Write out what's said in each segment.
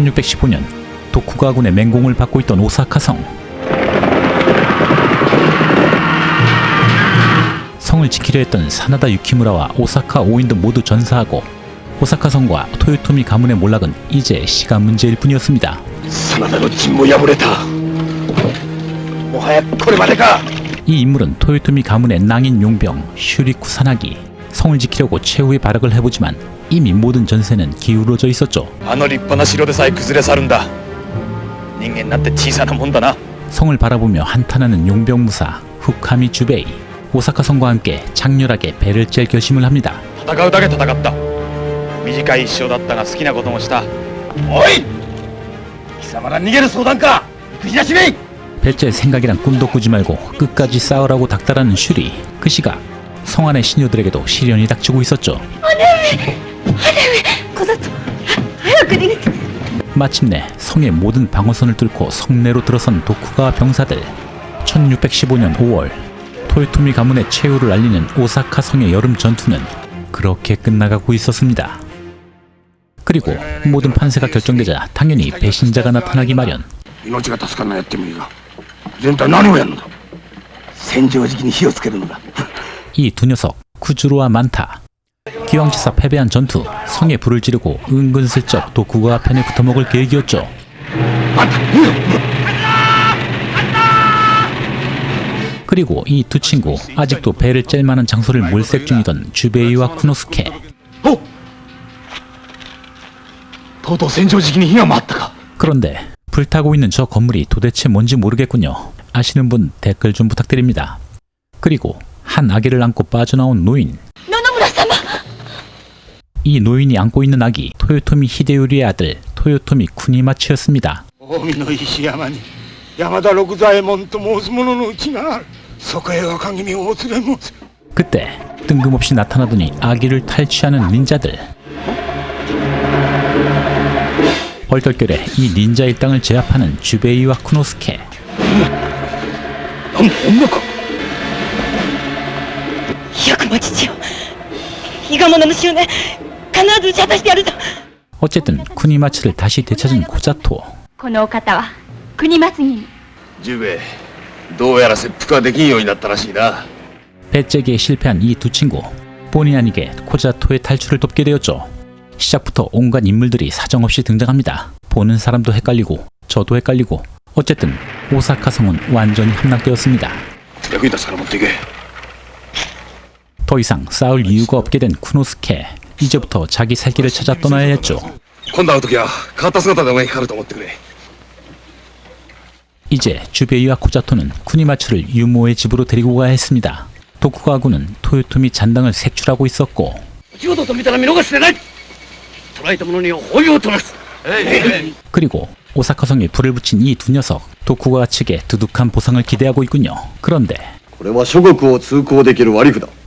1615년 도쿠가군의 맹공을 받고 있던 오사카성. 성을 지키려 했던 사나다 유키무라와 오사카 오인도 모두 전사하고 오사카성과 토요토미 가문의 몰락은 이제 시간 문제일 뿐이었습니다. 사나다의 진모 야무레다. 뭐하야 코레마데가. 이 인물은 토요토미 가문의 낭인 용병 슈리 쿠사나기. 성을 지키려고 최후의 발악을 해보지만 이미 모든 전세는 기울어져 있었죠. あの立派な城でさえ崩れ去るんだ。人間なんて小さなもんだな。 성을 바라보며 한탄하는 용병무사 후카미 주베이. 오사카 성과 함께 장렬하게 배를 짤 결심을 합니다. 戦うだけ戦った。短い一生だったが好きなこともした。おい、貴様ら逃げる相談か。行くしなしめい。 배짤 생각이란 꿈도 꾸지 말고 끝까지 싸우라고 닥달하는 슈리. 그 시각 성 안의 시녀들에게도 시련이 닥치고 있었죠. 마침내 성의 모든 방어선을 뚫고 성내로 들어선 도쿠가와 병사들. 1615년 5월 토요토미 가문의 최후를 알리는 오사카 성의 여름 전투는 그렇게 끝나가고 있었습니다. 그리고 모든 판세가 결정되자 당연히 배신자가 나타나기 마련. 命が助かんなやってもいいが、全体何をやるのだ。戦場時期に火をつけるのだ。 이 두 녀석 쿠주로와 만타. 기왕치사 패배한 전투 성에 불을 지르고 은근슬쩍 도쿠가와 편에 붙어먹을 계획이었죠. 그리고 이 두 친구 아직도 배를 짤 만한 장소를 몰색 중이던 주베이와 쿠노스케. とうとう戦場時期に火が回ったか。 그런데 불타고 있는 저 건물이 도대체 뭔지 모르겠군요. 아시는 분 댓글 좀 부탁드립니다. 그리고 한 아기를 안고 빠져나온 노인. 이 노인이 안고 있는 아기 토요토미 히데요리의 아들 토요토미 쿠니마츠였습니다. 近江の石山に山田六左衛門と申す者のうちがある。そこへ若君をお連れ申せ。 그때 뜬금없이 나타나더니 아기를 탈취하는 닌자들. 얼떨결에 이 닌자 일당을 제압하는 주베이와 쿠노스케. 어쨌든 쿠니마츠를 다시 되찾은 코자토. このお方は国松議員。十兵衛、どうやら切腹ができんようになったらしいな。 배째기에 실패한 이 두 친구. 본의 아니게 코자토의 탈출을 돕게 되었죠. 시작부터 온갖 인물들이 사정없이 등장합니다. 보는 사람도 헷갈리고 저도 헷갈리고 어쨌든 오사카 성은 완전히 함락되었습니다. 더 이상 싸울 이유가 없게 된 쿠노스케. 이제부터 자기 살 길을 찾아 떠나야 했죠. 이제 주베이와 코자토는 쿠니마츠를 유모의 집으로 데리고 가야 했습니다. 도쿠가군은 토요토미 잔당을 색출하고 있었고 그리고 오사카성에 불을 붙인 이 두 녀석 도쿠가와 측에 두둑한 보상을 기대하고 있군요. 그런데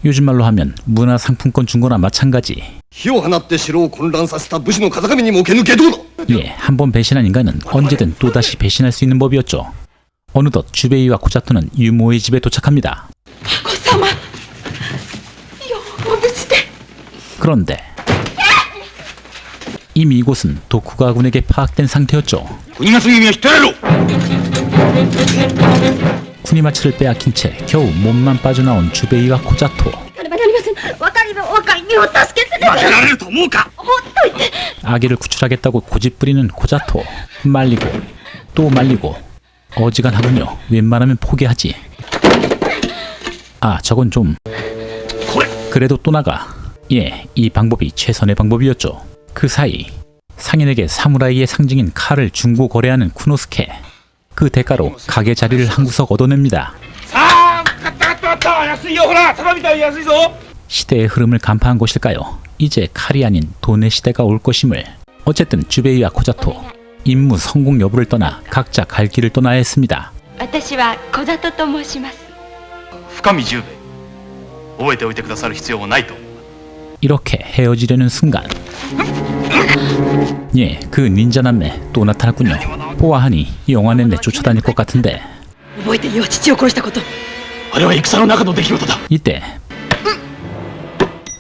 요즘 말로 하면 문화상품권 준 거나 마찬가지. 예, 한번 배신한 인간은 언제든 또다시 배신할 수 있는 법이었죠. 어느덧 주베이와 코자토는 유모의 집에 도착합니다. 그런데 이미 이곳은 도쿠가군에게 파악된 상태였죠. 쿠니마츠를 빼앗긴 채 겨우 몸만 빠져나온 주베이와 코자토. 아기를 구출하겠다고 고집부리는 코자토. 말리고 또 말리고 어지간하군요. 웬만하면 포기하지. 아, 저건 좀... 그래도 또 나가. 예, 이 방법이 최선의 방법이었죠. 그 사이 상인에게 사무라이의 상징인 칼을 중고 거래하는 쿠노스케. 그 대가로 가게 자리를 한 구석 얻어냅니다. 시대의 흐름을 간파한 것일까요? 이제 칼이 아닌 돈의 시대가 올 것임을. 어쨌든 주베이와 코자토 임무 성공 여부를 떠나 각자 갈 길을 떠나야 했습니다. 私は小里と申します。 深見十兵衛、覚えておいてくださる必要もないと。 이렇게 헤어지려는 순간 예, 그 닌자 남매 또 나타났군요. 보아하니 영화 내내 쫓아다닐 것 같은데 이때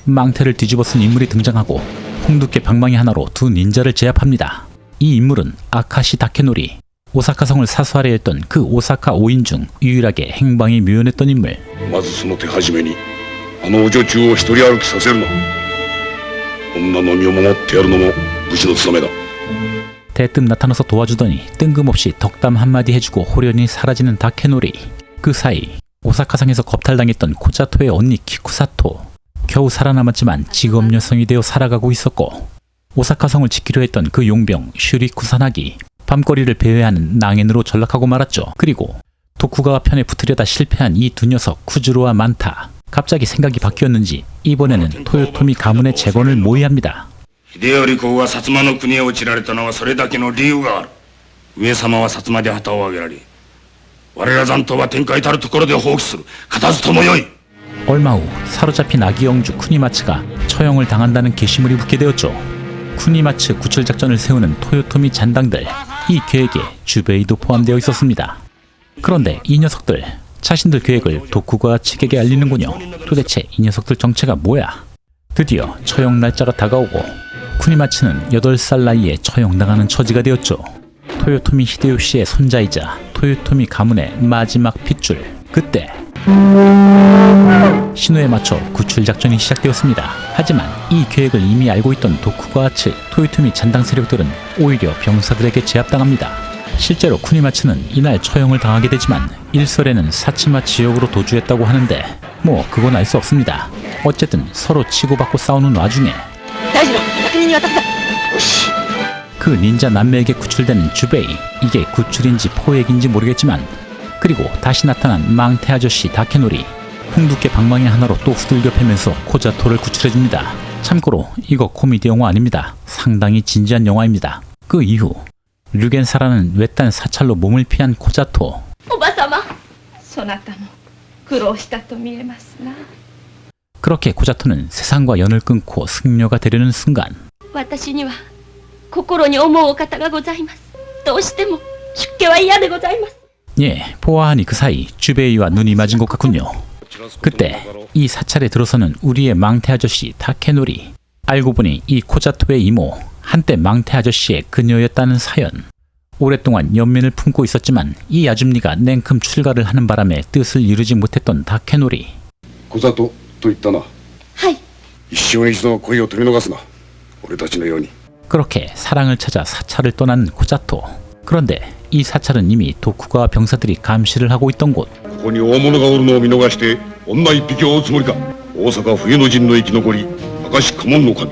망태를 뒤집어 쓴 인물이 등장하고 홍두깨 방망이 하나로 두 닌자를 제압합니다. 이 인물은 아카시 다케노리. 오사카성을 사수하려 했던 그 오사카 5인 중 유일하게 행방이 묘연했던 인물. まずその手始めにあのお女中を一人歩きさせるな。女の身を守ってやるのも武士の務めだ。 대뜸 나타나서 도와주더니 뜬금없이 덕담 한마디 해주고 호련히 사라지는 다케노리. 그 사이 오사카성에서 겁탈당했던 코자토의 언니 키쿠사토. 겨우 살아남았지만 직업 여성이 되어 살아가고 있었고, 오사카성을 지키려 했던 그 용병 슈리 쿠사나기. 밤거리를 배회하는 낭인으로 전락하고 말았죠. 그리고 도쿠가와 편에 붙으려다 실패한 이 두 녀석 쿠즈루와 만타. 갑자기 생각이 바뀌었는지 이번에는 토요토미 가문의 재건을 모의합니다. 秀頼公が薩摩の国へ落ちられたのはそれだけの理由がある。上様は薩摩で旗を上げられ、我ら残党は天界たるところで放棄する。勝たずともよい。 얼마 후 사로잡힌 아기 영주 쿠니마츠가 처형을 당한다는 게시물이 붙게 되었죠. 쿠니마츠 구출작전을 세우는 토요토미 잔당들. 이 계획에 주베이도 포함되어 있었습니다. 그런데 이 녀석들 자신들 계획을 도쿠가 측에게 알리는군요. 도대체 이 녀석들 정체가 뭐야? 드디어 처형 날짜가 다가오고 쿠니마츠는 8살 나이에 처형당하는 처지가 되었죠. 토요토미 히데요시의 손자이자 토요토미 가문의 마지막 핏줄. 그때 신호에 맞춰 구출 작전이 시작되었습니다. 하지만 이 계획을 이미 알고 있던 도쿠가와 측 토요토미 잔당 세력들은 오히려 병사들에게 제압당합니다. 실제로 쿠니마츠는 이날 처형을 당하게 되지만 일설에는 사치마 지역으로 도주했다고 하는데 뭐 그건 알 수 없습니다. 어쨌든 서로 치고받고 싸우는 와중에 大二郎確認に渡った 그 닌자 남매에게 구출되는 주베이. 이게 구출인지 포획인지 모르겠지만, 그리고 다시 나타난 망태 아저씨 다케노리. 홍두깨 방망이 하나로 또 후들겨 패면서 코자토를 구출해줍니다. 참고로 이거 코미디 영화 아닙니다. 상당히 진지한 영화입니다. 그 이후 류겐사라는 외딴 사찰로 몸을 피한 코자토. おばさまそなたも苦労したと見えますな 그렇게 코자토는 세상과 연을 끊고 승려가 되려는 순간 私には心に思うお方がございますどうしても出家は嫌でございます 예, 보아하니 그 사이 주베이와 눈이 맞은 것 같군요. 그때 이 사찰에 들어서는 우리의 망태 아저씨 다케노리. 알고 보니 이 코자토의 이모, 한때 망태 아저씨의 그녀였다는 사연. 오랫동안 연민을 품고 있었지만 이 아줌니가 냉큼 출가를 하는 바람에 뜻을 이루지 못했던 다케노리. 小里と言ったな。はい 一生に一度の恋を取り逃すな。俺たちのように。 그렇게 사랑을 찾아 사찰을 떠난 코자토. 그런데 이 사찰은 이미 도쿠가와 병사들이 감시를 하고 있던 곳. ここに大物がおるのを見逃して女一匹を追うつもりか。大阪冬の陣の生き残り明石家門の神。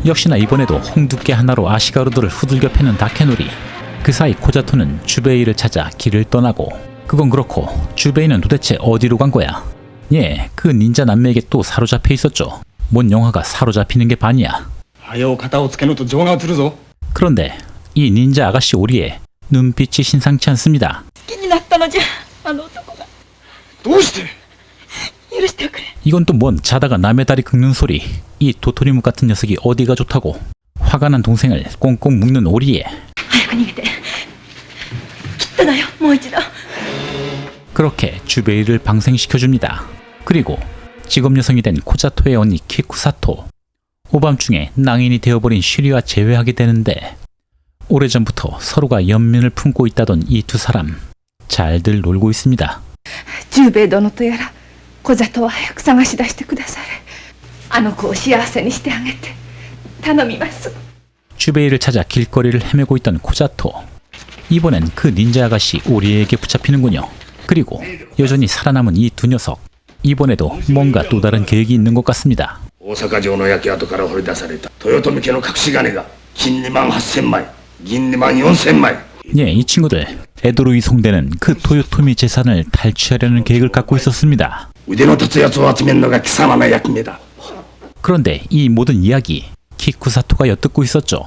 역시나 이번에도 홍두깨 하나로 아시가루들을 후들겨 패는 다케노리. 그 사이 코자토는 주베이를 찾아 길을 떠나고, 그건 그렇고 주베이는 도대체 어디로 간 거야? 예, 그 닌자 남매에게 또 사로잡혀 있었죠. 뭔 영화가 사로잡히는 게 반이야. 早う肩をつけぬと情が移るぞ 그런데 이 닌자 아가씨 오리의 눈빛이 심상치 않습니다. 好きになったのじゃあの男がどうして 許しておくれ 이건 또 뭔 자다가 남의 다리 긁는 소리. 이 도토리묵 같은 녀석이 어디가 좋다고. 화가 난 동생을 꽁꽁 묶는 오리에. 早く逃げてきったのよもう一度 그렇게 주베이를 방생시켜줍니다. 그리고 직업 여성이 된 코자토의 언니 키쿠사토. 오밤중에 낭인이 되어버린 슈리와 재회하게 되는데, 오래전부터 서로가 연민을 품고 있다던 이 두 사람 잘들 놀고 있습니다. 十兵衛殿とやら小里は早く探し出してくだされあの子を幸せにしてあげて頼みます 주베이를 찾아 길거리를 헤매고 있던 코자토. 이번엔 그 닌자 아가씨 오리에게 붙잡히는군요. 그리고 여전히 살아남은 이 두 녀석. 이번에도 뭔가 또 다른 계획이 있는 것 같습니다. 大阪城の焼け跡から掘り出された豊臣家の隠し金が金2万8000枚銀2万4000枚 예, 이 친구들 에도로 이송되는 그 토요토미 재산을 탈취하려는 계획을 갖고 있었습니다. 腕の立つやつを集めるのが貴様の役目だ 그런데 이 모든 이야기 키쿠사토가 엿듣고 있었죠.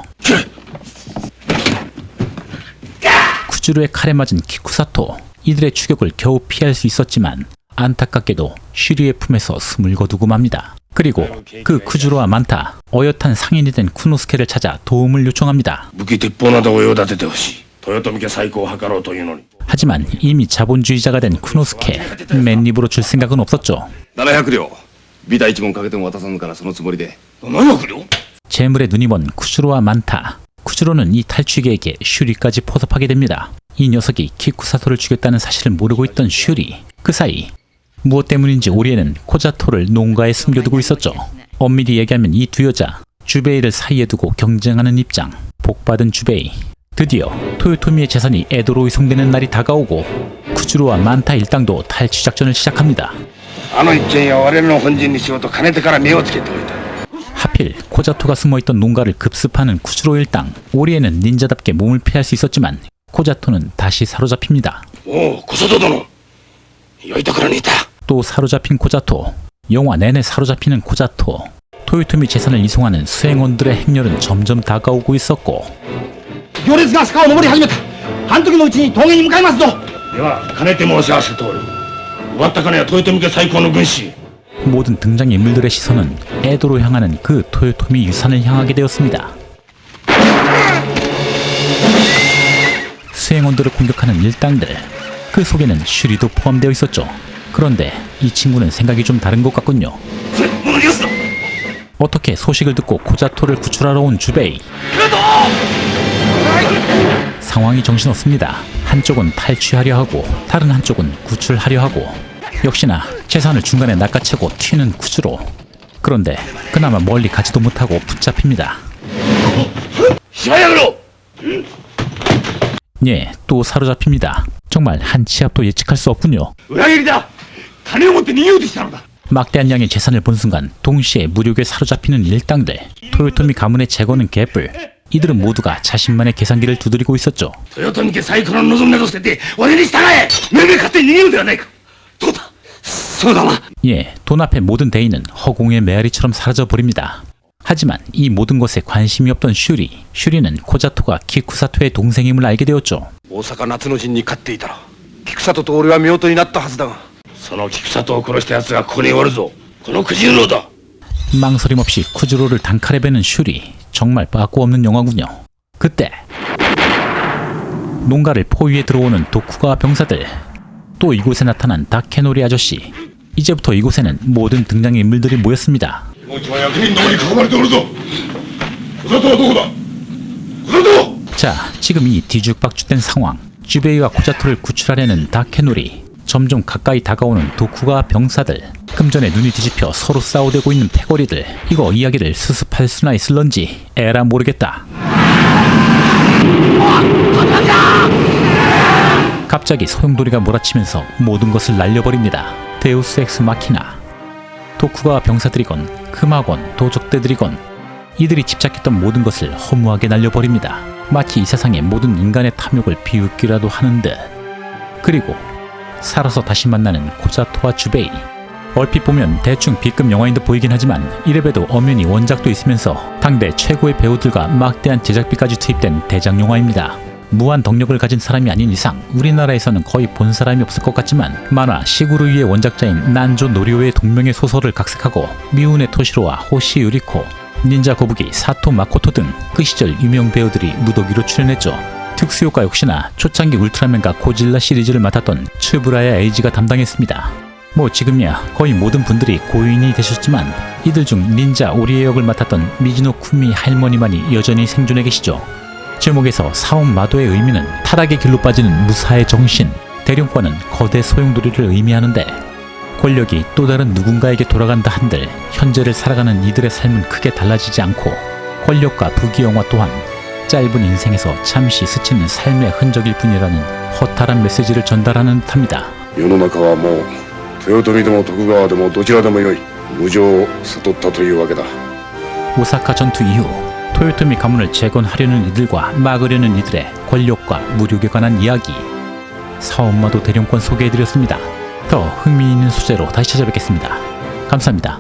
쿠주루의 칼에 맞은 키쿠사토. 이들의 추격을 겨우 피할 수 있었지만 안타깝게도 슈리의 품에서 숨을 거두고 맙니다. 그리고 그 쿠주루와 만타, 어엿한 상인이 된 쿠노스케를 찾아 도움을 요청합니다. 武器鉄砲などを用立ててほしい豊臣家再興を図ろうというのに 하지만 이미 자본주의자가 된 쿠노스케, 맨입으로 줄 생각은 없었죠. 700両美大一門かけても渡さぬからそのつもりで700両 재물에 눈이 먼 쿠주루와 만타. 쿠즈로는 이 탈취계에게 슈리까지 포섭하게 됩니다. 이 녀석이 키쿠사토를 죽였다는 사실을 모르고 있던 슈리. 그 사이 무엇 때문인지 오리에는 코자토를 농가에 숨겨두고 있었죠. 엄밀히 얘기하면 이 두 여자 주베이를 사이에 두고 경쟁하는 입장. 복받은 주베이. 드디어 토요토미의 재산이 에도로 이송되는 날이 다가오고 쿠즈로와 만타 일당도 탈취 작전을 시작합니다. あの一件や我らの本陣にしようとかねてから目をつけておいた。 하필 코자토가 숨어있던 농가를 급습하는 쿠즈로 일당. 오리에는 닌자답게 몸을 피할 수 있었지만 코자토는 다시 사로잡힙니다. おお、小里殿。良いところにいた。 또 사로잡힌 코자토. 영화 내내 사로잡히는 코자토. 토요토미 재산을 이송하는 수행원들의 행렬은 점점 다가오고 있었고 行列が坂を登り始めた。半時のうちに峠に向かいますぞ。では、かねて申し合わせた通り、奪った金は豊臣家最高の軍師。 모든 등장인물들의 시선은 에도로 향하는 그 토요토미 유산을 향하게 되었습니다. 수행원들을 공격하는 일당들. 그 속에는 슈리도 포함되어 있었죠. 그런데 이 친구는 생각이 좀 다른 것 같군요. 어떻게 소식을 듣고 코자토를 구출하러 온 주베이. 상황이 정신없습니다. 한쪽은 탈취하려 하고 다른 한쪽은 구출하려 하고 역시나 재산을 중간에 낚아채고 튀는 쿠즈로. 그런데 그나마 멀리 가지도 못하고 붙잡힙니다. 예, 또 사로잡힙니다. 정말 한 치 앞도 예측할 수 없군요. 裏切りだ。金を持って逃げようとしたのだ。 막대한 양의 재산을 본 순간 동시에 무력에 사로잡히는 일당들. 토요토미 가문의 재건은 개뿔. 이들은 모두가 자신만의 계산기를 두드리고 있었죠. 豊臣家最高の望みなど捨てて俺に従え。命令勝手に逃げるではないか。どうだ。そうだな。 예, 돈 앞에 모든 대의는 허공의 메아리처럼 사라져버립니다. 하지만 이 모든 것에 관심이 없던 슈리. 슈리는 코자토가 키쿠사토의 동생임을 알게 되었죠. 大阪夏の陣に勝っていたら菊里と俺は夫婦になったはずだが。その菊里を殺した奴がここにおるぞ。このクジ野郎だ。 망설임 없이 쿠즈로를 단칼에 베는 슈리. 정말 빠꾸 없는 영화군요. 그때 농가를 포위해 들어오는 도쿠가와 병사들. 또 이곳에 나타난 다케노리 아저씨. 이제부터 이곳에는 모든 등장인물들이 모였습니다. この役人どもに囲まれておるぞ。小里はどこだ。小里。 자, 지금 이 뒤죽박죽된 상황. 주베이와 코자토를 구출하려는 다케노리. 점점 가까이 다가오는 도쿠가 병사들. 금전에 눈이 뒤집혀 서로 싸우대고 있는 패거리들. 이거 이야기를 수습할 수나 있을런지 에라 모르겠다. 갑자기 소용돌이가 몰아치면서 모든 것을 날려버립니다. 데우스 엑스 마키나. 도쿠가 병사들이건 금하건 도적대들이건 이들이 집착했던 모든 것을 허무하게 날려버립니다. 마치 이 세상의 모든 인간의 탐욕을 비웃기라도 하는 듯. 그리고 살아서 다시 만나는 코자토와 주베이. 얼핏 보면 대충 B급 영화인 듯 보이긴 하지만 이래봬도 엄연히 원작도 있으면서 당대 최고의 배우들과 막대한 제작비까지 투입된 대작 영화입니다. 무한 덕력을 가진 사람이 아닌 이상 우리나라에서는 거의 본 사람이 없을 것 같지만 만화 시구루이의 원작자인 난조 노리오의 동명의 소설을 각색하고 미우네 토시로와 호시 유리코, 닌자 거북이 사토 마코토 등 그 시절 유명 배우들이 무더기로 출연했죠. 특수효과 역시나 초창기 울트라맨과 고질라 시리즈를 맡았던 츠브라야 에이지가 담당했습니다. 뭐 지금이야 거의 모든 분들이 고인이 되셨지만 이들 중 닌자 오리의 역을 맡았던 미즈노 쿠미 할머니만이 여전히 생존해 계시죠. 제목에서 사원 마도의 의미는 타락의 길로 빠지는 무사의 정신, 대령권은 거대 소용돌이를 의미하는데 권력이 또 다른 누군가에게 돌아간다 한들 현재를 살아가는 이들의 삶은 크게 달라지지 않고 권력과 부귀영화 또한 짧은 인생에서 잠시 스치는 삶의 흔적일 뿐이라는 허탈한 메시지를 전달하는 듯합니다. 世の中はもう豊臣でも徳川でもどちらでもよい。無常を悟ったというわけだ。 오사카 전투 이후 토요토미 가문을 재건하려는 이들과 막으려는 이들의 권력과 무력에 관한 이야기. 사원마도 대령권 소개해드렸습니다. 더 흥미있는 소재로 다시 찾아뵙겠습니다. 감사합니다.